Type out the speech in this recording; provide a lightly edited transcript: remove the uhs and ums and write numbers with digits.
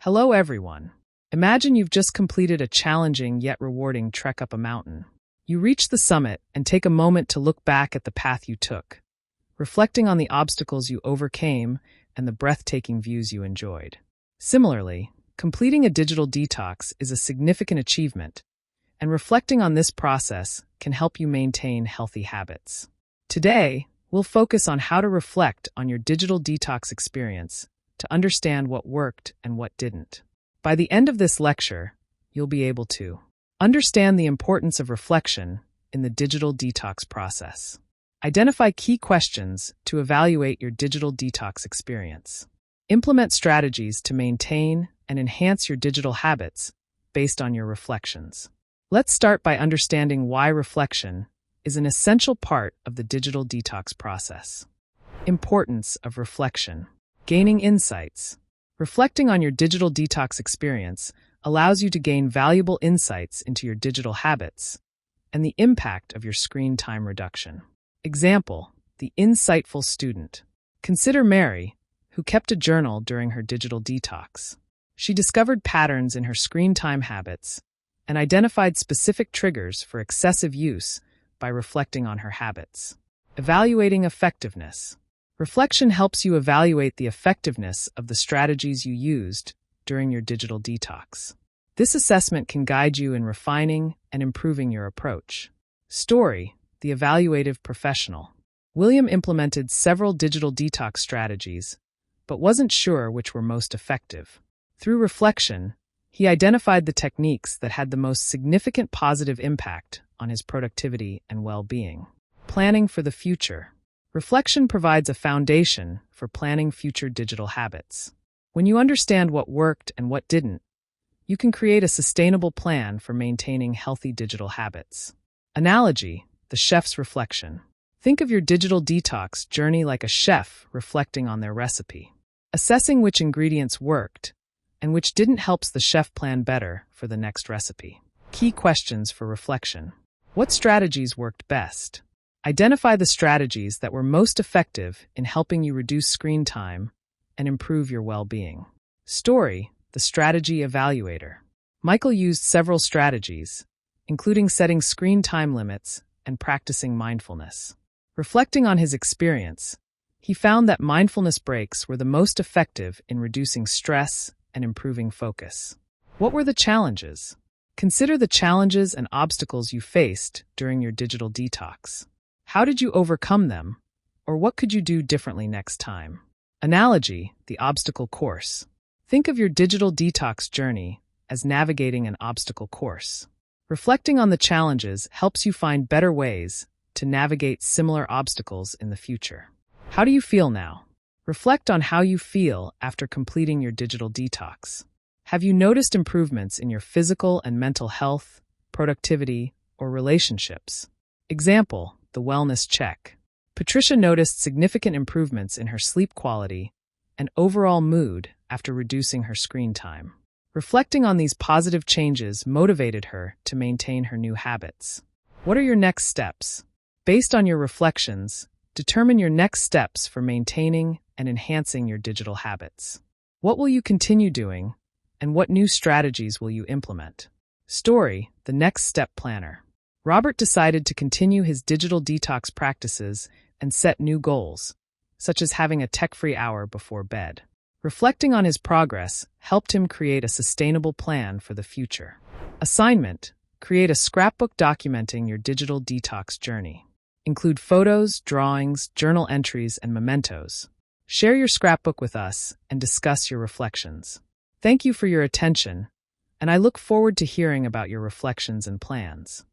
Hello, everyone. Imagine you've just completed a challenging yet rewarding trek up a mountain. You reach the summit and take a moment to look back at the path you took, reflecting on the obstacles you overcame and the breathtaking views you enjoyed. Similarly, completing a digital detox is a significant achievement, and reflecting on this process can help you maintain healthy habits. Today, we'll focus on how to reflect on your digital detox experience to understand what worked and what didn't. By the end of this lecture, you'll be able to understand the importance of reflection in the digital detox process, identify key questions to evaluate your digital detox experience, implement strategies to maintain and enhance your digital habits based on your reflections. Let's start by understanding why reflection is an essential part of the digital detox process. Importance of reflection. Gaining insights. Reflecting on your digital detox experience allows you to gain valuable insights into your digital habits and the impact of your screen time reduction. Example, the insightful student. Consider Mary, who kept a journal during her digital detox. She discovered patterns in her screen time habits and identified specific triggers for excessive use by reflecting on her habits. Evaluating effectiveness. Reflection helps you evaluate the effectiveness of the strategies you used during your digital detox. This assessment can guide you in refining and improving your approach. Story, the evaluative professional. William implemented several digital detox strategies, but wasn't sure which were most effective. Through reflection, he identified the techniques that had the most significant positive impact on his productivity and well-being. Planning for the future. Reflection provides a foundation for planning future digital habits. When you understand what worked and what didn't, you can create a sustainable plan for maintaining healthy digital habits. Analogy, the chef's reflection. Think of your digital detox journey like a chef reflecting on their recipe. Assessing which ingredients worked and which didn't helps the chef plan better for the next recipe. Key questions for reflection. What strategies worked best? Identify the strategies that were most effective in helping you reduce screen time and improve your well-being. Story, the strategy evaluator. Michael used several strategies, including setting screen time limits and practicing mindfulness. Reflecting on his experience, he found that mindfulness breaks were the most effective in reducing stress and improving focus. What were the challenges? Consider the challenges and obstacles you faced during your digital detox. How did you overcome them, or what could you do differently next time? Analogy, the obstacle course. Think of your digital detox journey as navigating an obstacle course. Reflecting on the challenges helps you find better ways to navigate similar obstacles in the future. How do you feel now? Reflect on how you feel after completing your digital detox. Have you noticed improvements in your physical and mental health, productivity, or relationships? Example, the wellness check. Patricia noticed significant improvements in her sleep quality and overall mood after reducing her screen time. Reflecting on these positive changes motivated her to maintain her new habits. What are your next steps? Based on your reflections, determine your next steps for maintaining and enhancing your digital habits. What will you continue doing, and what new strategies will you implement? Story, the next step planner. Robert decided to continue his digital detox practices and set new goals, such as having a tech-free hour before bed. Reflecting on his progress helped him create a sustainable plan for the future. Assignment, create a scrapbook documenting your digital detox journey. Include photos, drawings, journal entries, and mementos. Share your scrapbook with us and discuss your reflections. Thank you for your attention, and I look forward to hearing about your reflections and plans.